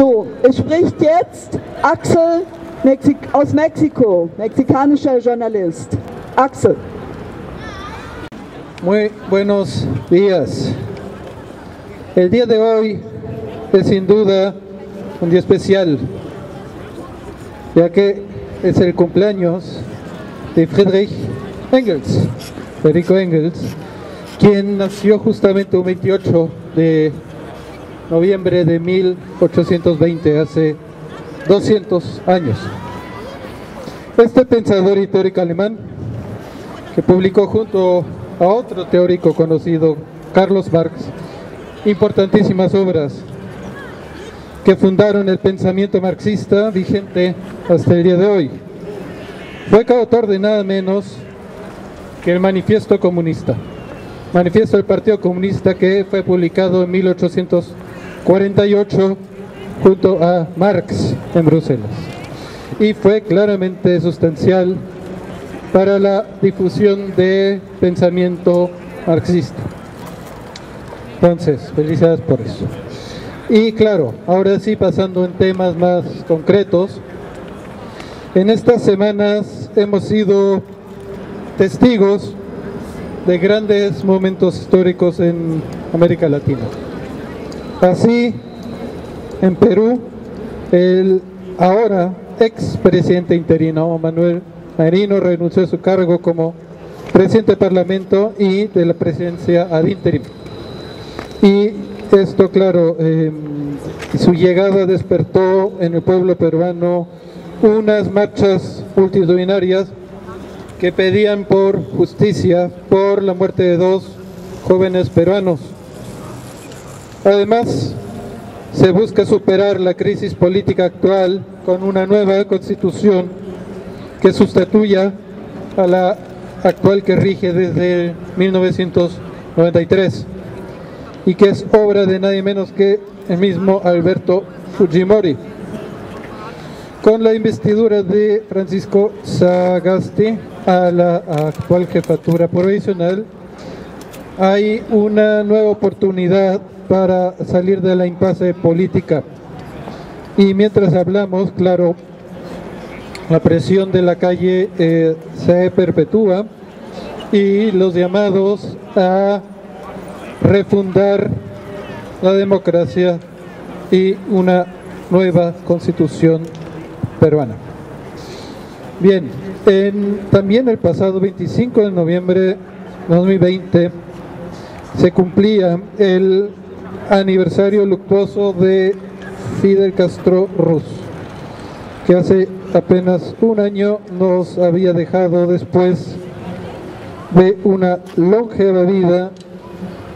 So, es spricht jetzt Axel aus Mexiko, mexikanischer Journalist. Axel. Muy buenos días. El día de hoy es sin duda un día especial, ya que es el cumpleaños de Friedrich Engels, Federico Engels, quien nació justamente un 28 de noviembre de 1820, hace 200 años. Este pensador y teórico alemán, que publicó junto a otro teórico conocido, Carlos Marx, importantísimas obras que fundaron el pensamiento marxista vigente hasta el día de hoy. Fue coautor de nada menos que el Manifiesto Comunista, Manifiesto del Partido Comunista, que fue publicado en 1848 junto a Marx en Bruselas, y fue claramente sustancial para la difusión de pensamiento marxista. Entonces, felicidades por eso. Y claro, ahora sí, pasando en temas más concretos, en estas semanas hemos sido testigos de grandes momentos históricos en América Latina. Así, en Perú, el ahora expresidente interino Manuel Merino renunció a su cargo como presidente del Parlamento y de la presidencia ad interim. Y esto, claro, su llegada despertó en el pueblo peruano unas marchas multitudinarias que pedían por justicia, por la muerte de 2 jóvenes peruanos. Además, se busca superar la crisis política actual con una nueva constitución que sustituya a la actual que rige desde 1993 y que es obra de nadie menos que el mismo Alberto Fujimori. Con la investidura de Francisco Sagasti a la actual jefatura provisional, hay una nueva oportunidad para salir de la impasse política. Y mientras hablamos, claro, la presión de la calle se perpetúa y los llamados a refundar la democracia y una nueva constitución peruana. Bien, también el pasado 25 de noviembre de 2020 se cumplía el aniversario luctuoso de Fidel Castro Ruz, que hace apenas un año nos había dejado después de una longeva vida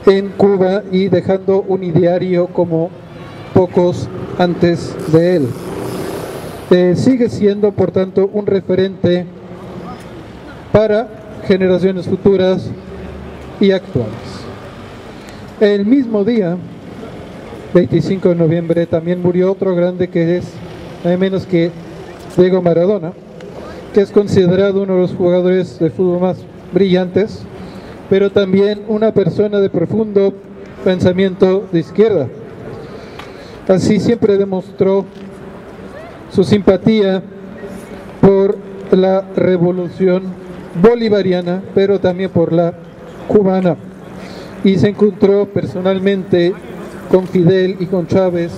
en Cuba y dejando un ideario como pocos antes de él. Sigue siendo, por tanto, un referente para generaciones futuras y actuales. El mismo día, 25 de noviembre, también murió otro grande, que es nada menos que Diego Maradona, que es considerado uno de los jugadores de fútbol más brillantes, pero también una persona de profundo pensamiento de izquierda. Así siempre demostró su simpatía por la revolución bolivariana, pero también por la cubana, y se encontró personalmente con Fidel y con Chávez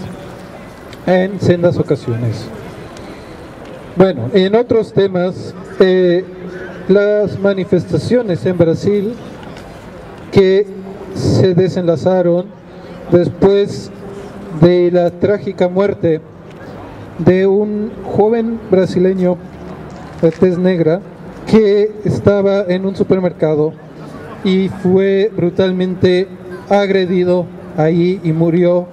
en sendas ocasiones. Bueno, en otros temas, las manifestaciones en Brasil que se desenlazaron después de la trágica muerte de un joven brasileño de tez negra que estaba en un supermercado y fue brutalmente agredido ahí y murió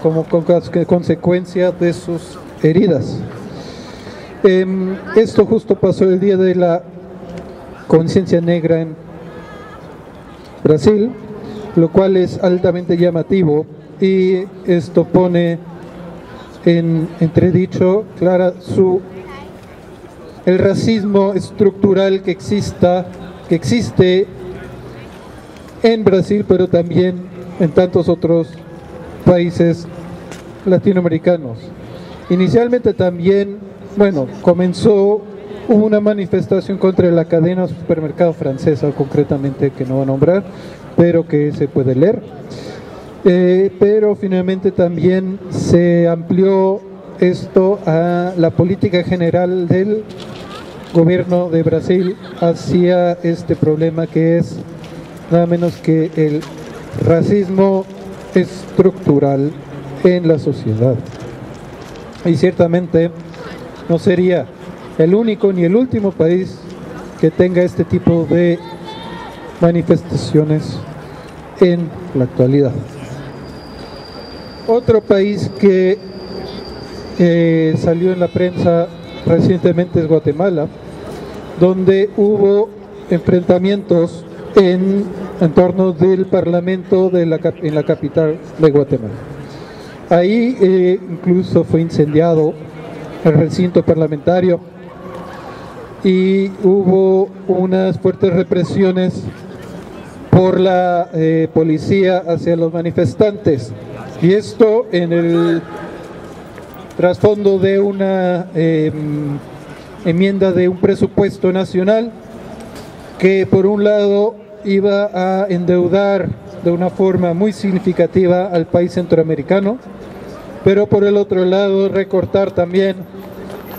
como consecuencia de sus heridas. Esto justo pasó el día de la conciencia negra en Brasil, lo cual es altamente llamativo, y esto pone en entredicho clara el racismo estructural que existe en Brasil, pero también en tantos otros países latinoamericanos. Inicialmente también, bueno, comenzó una manifestación contra la cadena de supermercado francesa, concretamente, que no voy a nombrar, pero que se puede leer. Pero finalmente también se amplió esto a la política general del gobierno de Brasil hacia este problema, que es nada menos que el racismo estructural en la sociedad. Y ciertamente no sería el único ni el último país que tenga este tipo de manifestaciones en la actualidad. Otro país que salió en la prensa recientemente es Guatemala, donde hubo enfrentamientos en torno del Parlamento en la capital de Guatemala. Ahí incluso fue incendiado el recinto parlamentario y hubo unas fuertes represiones por la policía hacia los manifestantes. Y esto en el trasfondo de una enmienda de un presupuesto nacional que por un lado iba a endeudar de una forma muy significativa al país centroamericano, pero por el otro lado recortar también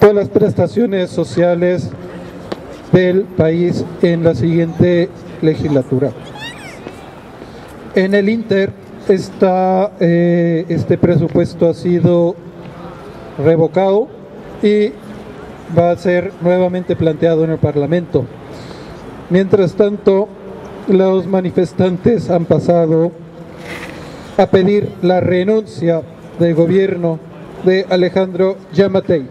todas las prestaciones sociales del país en la siguiente legislatura. En el Inter este presupuesto ha sido revocado y va a ser nuevamente planteado en el Parlamento. Mientras tanto, los manifestantes han pasado a pedir la renuncia del gobierno de Alejandro Giammattei.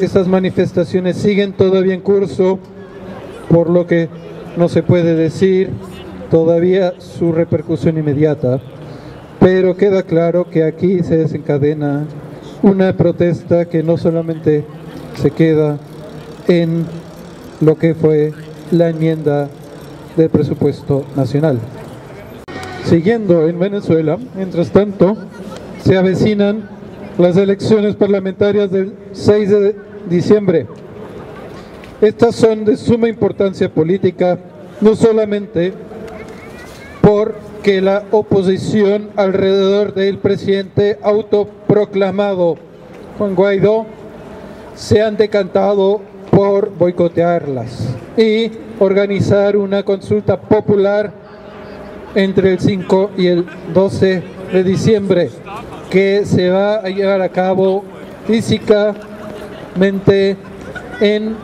Estas manifestaciones siguen todavía en curso, por lo que no se puede decir todavía su repercusión inmediata, pero queda claro que aquí se desencadena una protesta que no solamente se queda en lo que fue la enmienda del presupuesto nacional. Siguiendo en Venezuela, mientras tanto, se avecinan las elecciones parlamentarias del 6 de diciembre. Estas son de suma importancia política, no solamente porque la oposición alrededor del presidente autoproclamado Juan Guaidó se han decantado por boicotearlas y organizar una consulta popular entre el 5 y el 12 de diciembre, que se va a llevar a cabo físicamente en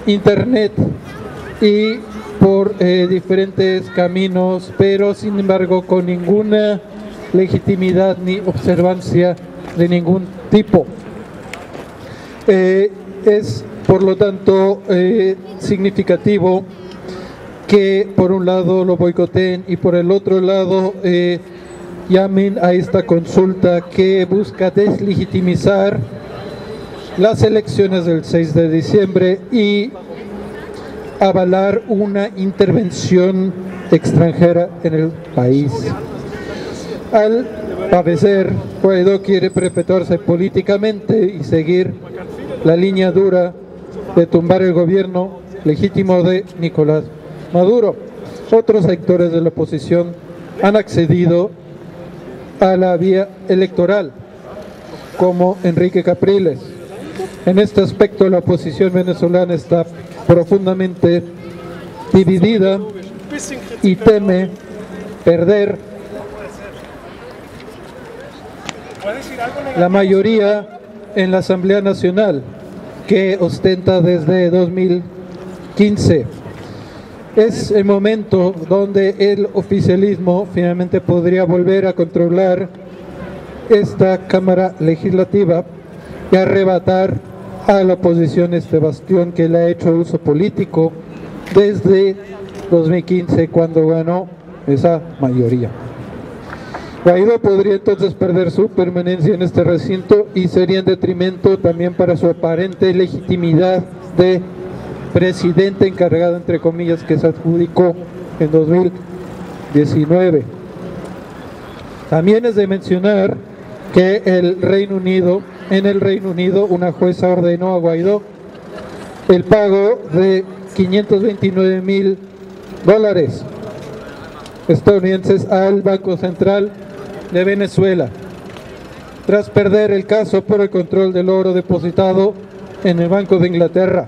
internet y por diferentes caminos, pero sin embargo con ninguna legitimidad ni observancia de ningún tipo. Es por lo tanto significativo que por un lado lo boicoteen y por el otro lado llamen a esta consulta que busca deslegitimizar las elecciones del 6 de diciembre y avalar una intervención extranjera en el país. Al parecer, Guaidó quiere perpetuarse políticamente y seguir la línea dura de tumbar el gobierno legítimo de Nicolás Maduro. Otros sectores de la oposición han accedido a la vía electoral, como Enrique Capriles. En este aspecto, la oposición venezolana está profundamente dividida y teme perder la mayoría en la Asamblea Nacional, que ostenta desde 2015. Es el momento donde el oficialismo finalmente podría volver a controlar esta Cámara Legislativa y arrebatar a la oposición este bastión que le ha hecho uso político desde 2015, cuando ganó esa mayoría. Guaidó podría entonces perder su permanencia en este recinto y sería en detrimento también para su aparente legitimidad de presidente encargado, entre comillas, que se adjudicó en 2019. También es de mencionar que en el Reino Unido, una jueza ordenó a Guaidó el pago de $529,000 estadounidenses al Banco Central de Venezuela, tras perder el caso por el control del oro depositado en el Banco de Inglaterra.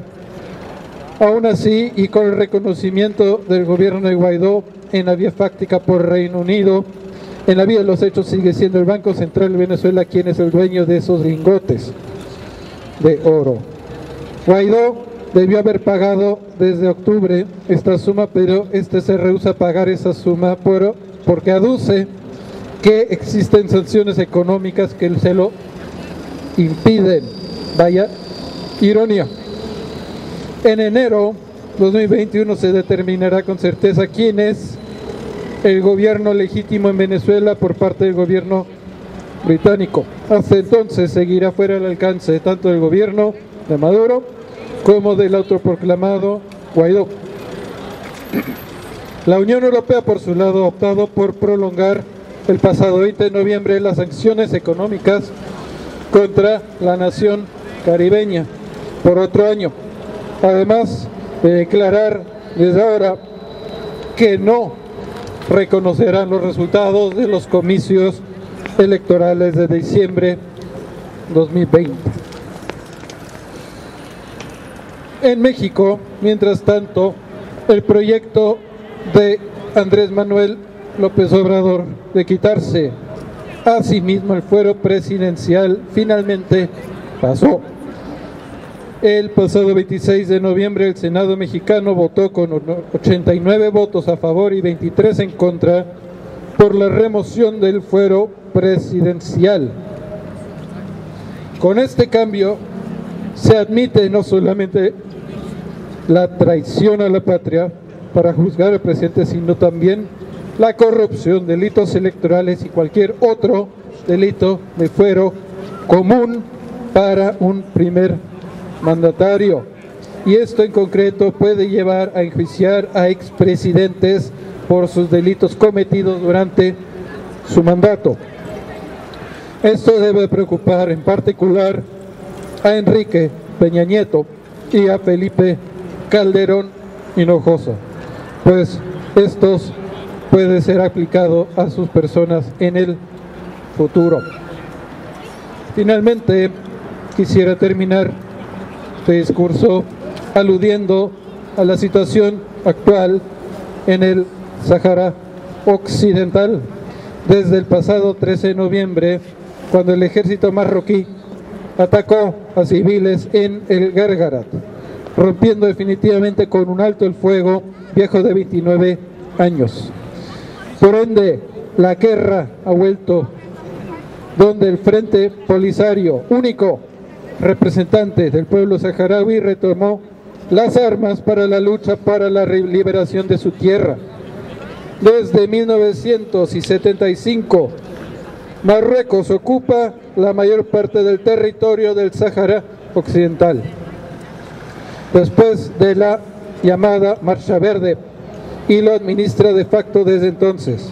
Aún así, y con el reconocimiento del gobierno de Guaidó en la vía fáctica por Reino Unido, en la vía de los hechos sigue siendo el Banco Central de Venezuela quien es el dueño de esos lingotes de oro. Guaidó debió haber pagado desde octubre esta suma, pero se rehúsa a pagar esa suma porque aduce que existen sanciones económicas que se lo impiden. Vaya ironía. En enero 2021 se determinará con certeza quién es el gobierno legítimo en Venezuela por parte del gobierno británico. Hasta entonces seguirá fuera del alcance tanto del gobierno de Maduro como del autoproclamado Guaidó. La Unión Europea, por su lado, ha optado por prolongar el pasado 20 de noviembre las sanciones económicas contra la nación caribeña por otro año, además de declarar desde ahora que no reconocerán los resultados de los comicios electorales de diciembre 2020. En México, mientras tanto, el proyecto de Andrés Manuel López Obrador de quitarse a sí mismo el fuero presidencial finalmente pasó. El pasado 26 de noviembre el Senado mexicano votó con 89 votos a favor y 23 en contra por la remoción del fuero presidencial. Con este cambio se admite no solamente la traición a la patria para juzgar al presidente, sino también la corrupción, delitos electorales y cualquier otro delito de fuero común para un primer mandatario. Y esto en concreto puede llevar a enjuiciar a expresidentes por sus delitos cometidos durante su mandato. Esto debe preocupar en particular a Enrique Peña Nieto y a Felipe Calderón Hinojosa, pues estos puede ser aplicado a sus personas en el futuro. Finalmente, quisiera terminar este discurso aludiendo a la situación actual en el Sáhara Occidental. Desde el pasado 13 de noviembre, cuando el ejército marroquí atacó a civiles en el Guerguerat, rompiendo definitivamente con un alto el fuego viejo de 29 años. Por ende, la guerra ha vuelto donde el Frente Polisario, único representante del pueblo saharaui, retomó las armas para la lucha para la liberación de su tierra. Desde 1975, Marruecos ocupa la mayor parte del territorio del Sáhara Occidental. Después de la llamada Marcha Verde, y lo administra de facto desde entonces.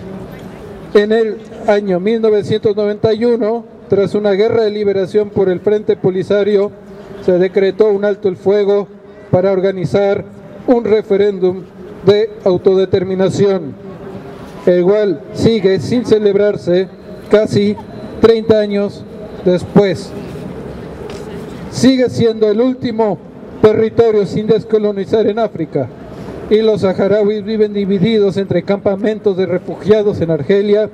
En el año 1991, tras una guerra de liberación por el Frente Polisario, se decretó un alto el fuego para organizar un referéndum de autodeterminación, el cual sigue sin celebrarse casi 30 años después. Sigue siendo el último territorio sin descolonizar en África, y los saharauis viven divididos entre campamentos de refugiados en Argelia,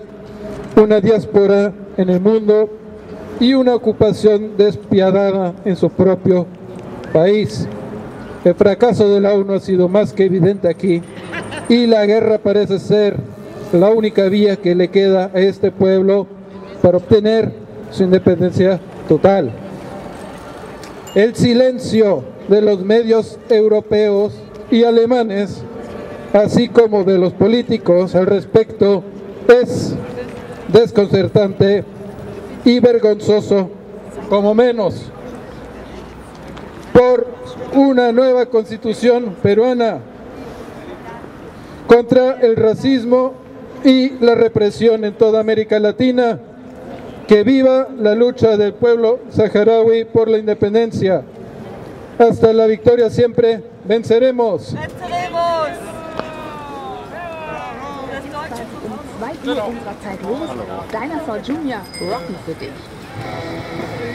una diáspora en el mundo y una ocupación despiadada en su propio país. El fracaso de la ONU ha sido más que evidente aquí, y la guerra parece ser la única vía que le queda a este pueblo para obtener su independencia total. El silencio de los medios europeos y alemanes, así como de los políticos al respecto, es desconcertante y vergonzoso, como menos. Por una nueva constitución peruana contra el racismo y la represión en toda América Latina. Que viva la lucha del pueblo saharaui por la independencia. Hasta la victoria siempre, venceremos. Um 2 Uhr unserer Zeit los. Dinosaur Junior rocken für dich.